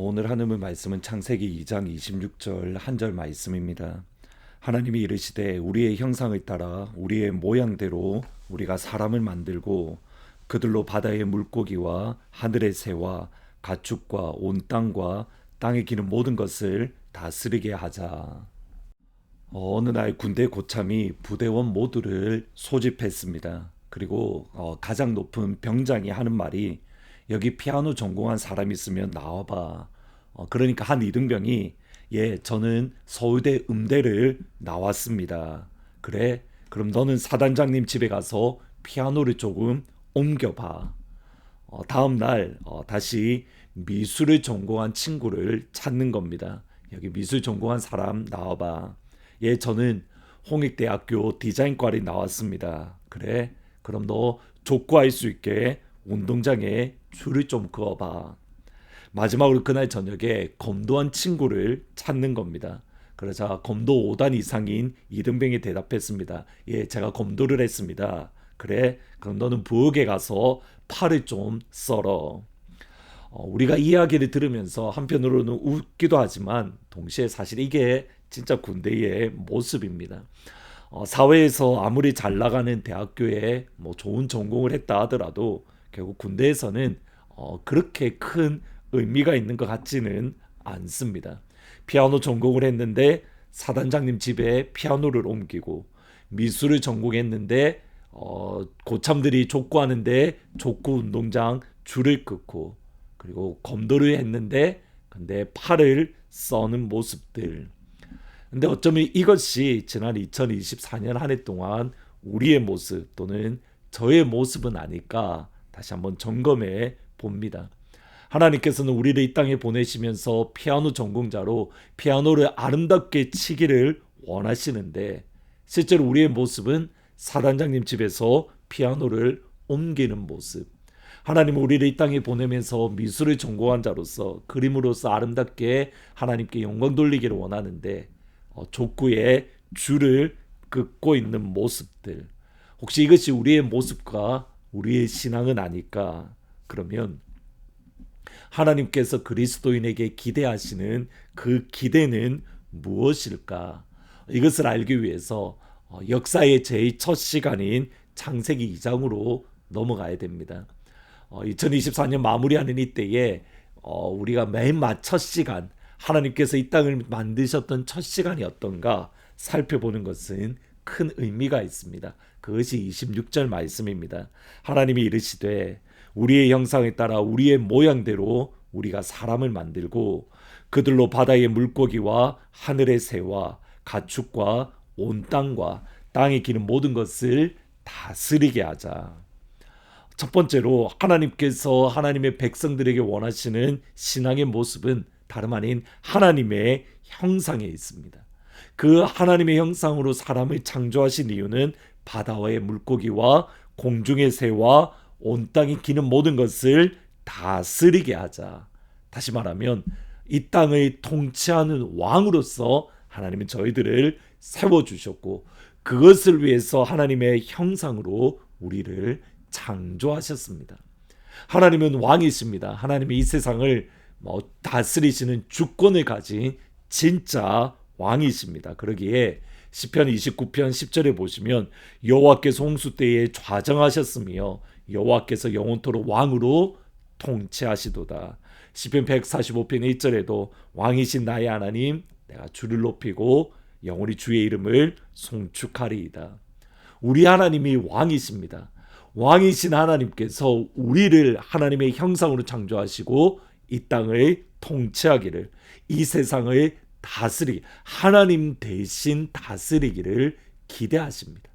오늘 하나님의 말씀은 창세기 2장 26절 한 절 말씀입니다. 하나님이 이르시되 우리의 형상을 따라 우리의 모양대로 우리가 사람을 만들고 그들로 바다의 물고기와 하늘의 새와 가축과 온 땅과 땅에 기는 모든 것을 다스리게 하자. 어느 날 군대 고참이 부대원 모두를 소집했습니다. 그리고 가장 높은 병장이 하는 말이 여기 피아노 전공한 사람 있으면 나와봐. 그러니까 한 이등병이 저는 서울대 음대를 나왔습니다. 그래? 그럼 너는 사단장님 집에 가서 피아노를 조금 옮겨봐. 다음 날 다시 미술을 전공한 친구를 찾는 겁니다. 여기 미술 전공한 사람 나와봐. 저는 홍익대학교 디자인과를 나왔습니다. 그래? 그럼 너 족구할 수 있게 운동장에 줄을 좀 그어봐. 마지막으로 그날 저녁에 검도한 친구를 찾는 겁니다. 그러자 검도 5단 이상인 이등병이 대답했습니다. 제가 검도를 했습니다. 그래? 그럼 너는 부엌에 가서 팔을 좀 썰어. 우리가 이야기를 들으면서 한편으로는 웃기도 하지만 동시에 사실 이게 진짜 군대의 모습입니다. 사회에서 아무리 잘 나가는 대학교에 좋은 전공을 했다 하더라도 결국 군대에서는 그렇게 큰 의미가 있는 것 같지는 않습니다. 피아노 전공을 했는데 사단장님 집에 피아노를 옮기고, 미술을 전공했는데 고참들이 족구하는데 족구 운동장 줄을 긋고, 그리고 검도를 했는데 근데 팔을 써는 모습들. 근데 어쩌면 이것이 지난 2024년 한 해 동안 우리의 모습 또는 저의 모습은 아닐까 다시 한번 점검해 봅니다. 하나님께서는 우리를 이 땅에 보내시면서 피아노 전공자로 피아노를 아름답게 치기를 원하시는데, 실제로 우리의 모습은 사단장님 집에서 피아노를 옮기는 모습. 하나님은 우리를 이 땅에 보내면서 미술을 전공한 자로서 그림으로서 아름답게 하나님께 영광 돌리기를 원하는데 족구에 줄을 긋고 있는 모습들. 혹시 이것이 우리의 모습과 우리의 신앙은 아닐까? 그러면 하나님께서 그리스도인에게 기대하시는 그 기대는 무엇일까? 이것을 알기 위해서 역사의 제일 첫 시간인 창세기 2장으로 넘어가야 됩니다. 2024년 마무리하는 이때에 우리가 맨 첫 시간, 하나님께서 이 땅을 만드셨던 첫 시간이 어떤가 살펴보는 것은 큰 의미가 있습니다. 그것이 26절 말씀입니다. 하나님이 이르시되 우리의 형상에 따라 우리의 모양대로 우리가 사람을 만들고 그들로 바다의 물고기와 하늘의 새와 가축과 온 땅과 땅에 기는 모든 것을 다스리게 하자. 첫 번째로 하나님께서 하나님의 백성들에게 원하시는 신앙의 모습은 다름 아닌 하나님의 형상에 있습니다. 그 하나님의 형상으로 사람을 창조하신 이유는 바다의 물고기와 공중의 새와 온 땅에 기는 모든 것을 다스리게 하자. 다시 말하면 이 땅을 통치하는 왕으로서 하나님은 저희들을 세워주셨고, 그것을 위해서 하나님의 형상으로 우리를 창조하셨습니다. 하나님은 왕이십니다. 하나님이 이 세상을 다스리시는 주권을 가진 진짜 왕이십니다. 그러기에 시편 29편 10절에 보시면 여호와께서 홍수 때에 좌정하셨으며 여호와께서 영원토록 왕으로 통치하시도다. 시편 145편 1절에도 왕이신 나의 하나님 내가 주를 높이고 영원히 주의 이름을 송축하리이다. 우리 하나님이 왕이십니다. 왕이신 하나님께서 우리를 하나님의 형상으로 창조하시고 이 땅을 통치하기를, 이 세상을 하나님 대신 다스리기를 기대하십니다.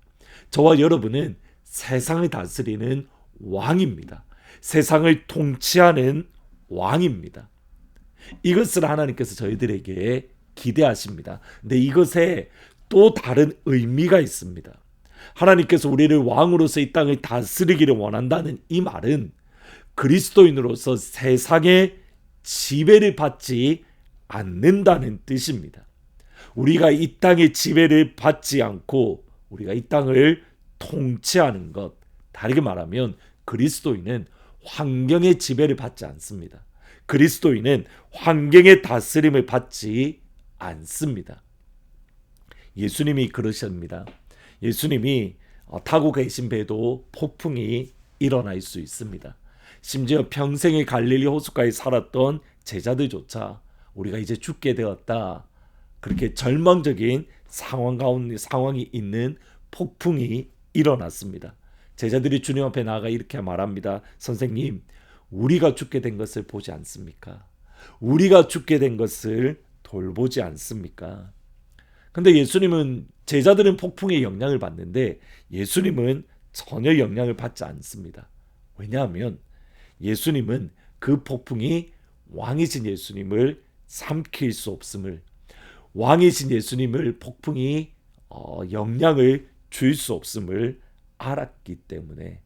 저와 여러분은 세상을 다스리는 왕입니다. 세상을 통치하는 왕입니다. 이것을 하나님께서 저희들에게 기대하십니다. 근데 이것에 또 다른 의미가 있습니다. 하나님께서 우리를 왕으로서 이 땅을 다스리기를 원한다는 이 말은 그리스도인으로서 세상의 지배를 받지 않는다는 뜻입니다. 우리가 이 땅의 지배를 받지 않고 우리가 이 땅을 통치하는 것, 다르게 말하면 그리스도인은 환경의 지배를 받지 않습니다. 그리스도인은 환경의 다스림을 받지 않습니다. 예수님이 그러십니다. 예수님이 타고 계신 배도 폭풍이 일어날 수 있습니다. 심지어 평생의 갈릴리 호숫가에 살았던 제자들조차 우리가 이제 죽게 되었다, 그렇게 절망적인 상황이 있는 폭풍이 일어났습니다. 제자들이 주님 앞에 나아가 이렇게 말합니다. 선생님, 우리가 죽게 된 것을 보지 않습니까? 우리가 죽게 된 것을 돌보지 않습니까? 근데 예수님은, 제자들은 폭풍의 영향을 받는데 예수님은 전혀 영향을 받지 않습니다. 왜냐하면 예수님은 그 폭풍이 왕이신 예수님을 삼킬 수 없음을, 왕이신 예수님을 폭풍이 영향을 줄 수 없음을 알았기 때문에,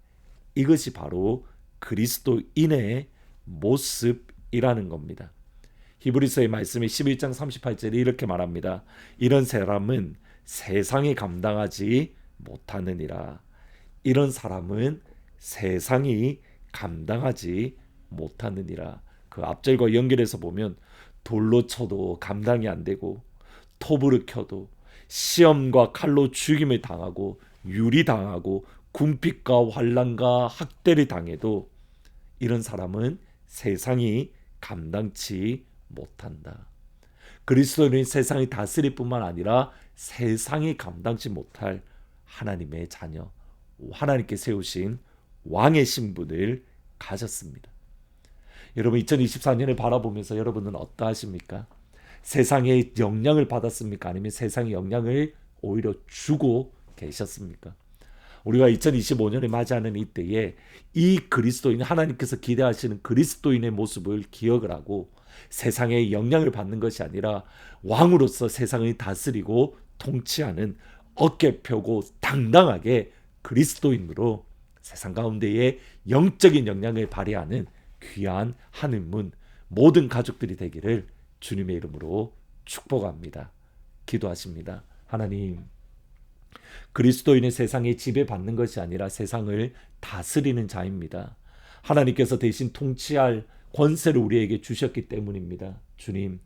이것이 바로 그리스도인의 모습이라는 겁니다. 히브리서의 말씀이 11장 38절에 이렇게 말합니다. 이런 사람은 세상이 감당하지 못하느니라. 이런 사람은 세상이 감당하지 못하느니라. 그 앞절과 연결해서 보면 돌로 쳐도 감당이 안 되고, 톱으로 켜도, 시험과 칼로 죽임을 당하고, 유리당하고, 군핍과 환난과 학대를 당해도 이런 사람은 세상이 감당치 못한다. 그리스도인은 세상이 다스릴 뿐만 아니라 세상이 감당치 못할 하나님의 자녀, 하나님께 세우신 왕의 신분을 가졌습니다. 여러분, 2024년을 바라보면서 여러분은 어떠하십니까? 세상의 영향을 받았습니까? 아니면 세상의 영향을 오히려 주고 계셨습니까? 우리가 2025년을 맞이하는 이때에 이 그리스도인, 하나님께서 기대하시는 그리스도인의 모습을 기억을 하고 세상의 영향을 받는 것이 아니라 왕으로서 세상을 다스리고 통치하는 어깨 펴고 당당하게 그리스도인으로 세상 가운데에 영적인 영향을 발휘하는 귀한 하늘문 모든 가족들이 되기를 주님의 이름으로 축복합니다. 기도하십니다. 하나님, 그리스도인의 세상에 지배받는 것이 아니라 세상을 다스리는 자입니다. 하나님께서 대신 통치할 권세를 우리에게 주셨기 때문입니다. 주님,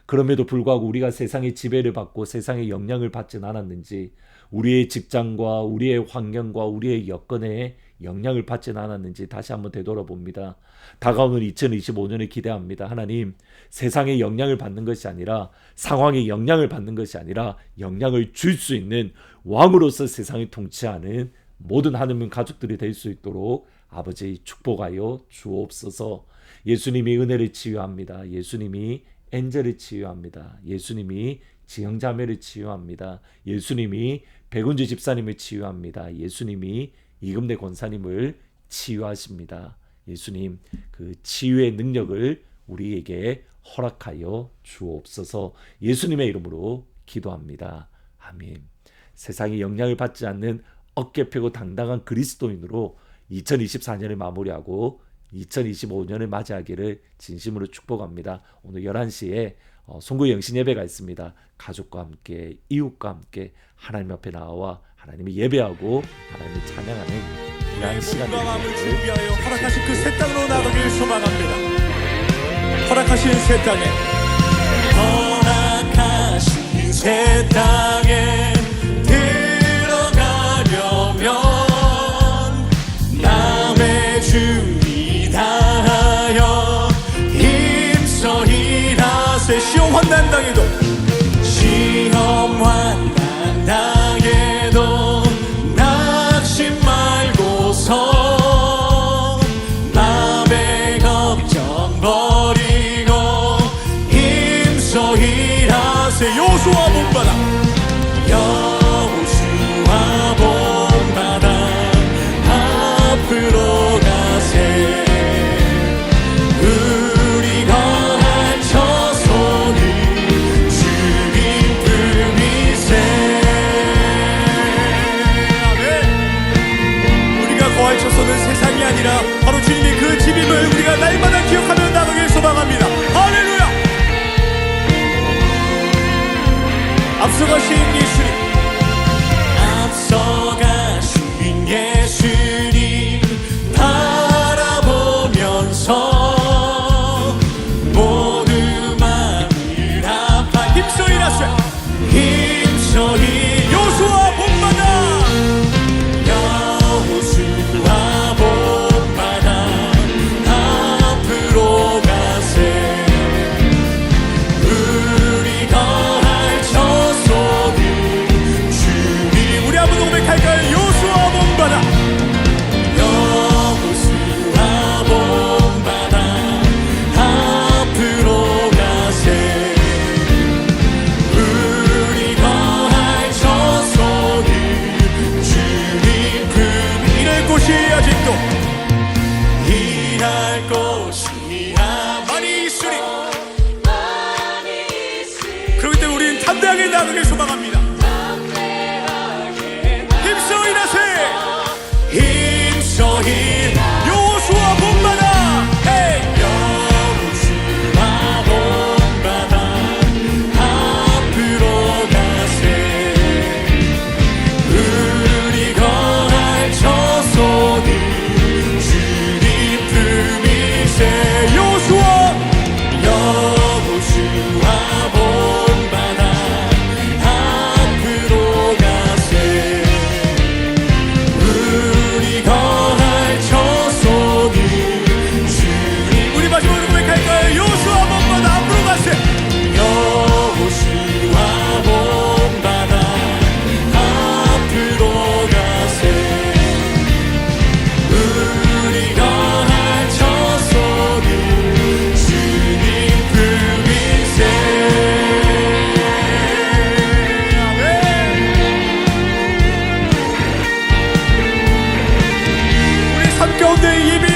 그럼에도 불구하고 우리가 세상의 지배를 받고 세상의 영향을 받진 않았는지, 우리의 직장과 우리의 환경과 우리의 여건에 영향을 받진 않았는지 다시 한번 되돌아봅니다. 다가오는 2025년을 기대합니다. 하나님, 세상의 영향을 받는 것이 아니라, 상황의 영향을 받는 것이 아니라 영향을 줄 수 있는 왕으로서 세상을 통치하는 모든 하느님 가족들이 될 수 있도록 아버지 축복하여 주옵소서. 예수님이 은혜를 치유합니다. 예수님이 엔젤을 치유합니다. 예수님이 지형자매를 치유합니다. 예수님이 백운주 집사님을 치유합니다. 예수님이 이금대 권사님을 치유하십니다. 예수님, 그 치유의 능력을 우리에게 허락하여 주옵소서. 예수님의 이름으로 기도합니다. 아멘. 세상에 영향을 받지 않는 어깨 펴고 당당한 그리스도인으로 2024년을 마무리하고 2025년을 맞이하기를 진심으로 축복합니다. 오늘 11시에 송구 영신 예배가 있습니다. 가족과 함께, 이웃과 함께 하나님 앞에 나와 하나님을 예배하고 하나님을 찬양하는 귀한 시간을 준비하여 허락하신 그 새 땅으로 나가길 소망합니다. 허락하신 새 땅에, 허락하신 새 땅에 들어가려면 남의 주의 다하여 힘써 일하세. 시험 환난 당에도, 시험 환난 당에도 낙심 말고서 남의 걱정 버리고 힘써 일하세. 여호수아 문바다 삶 가운데 예배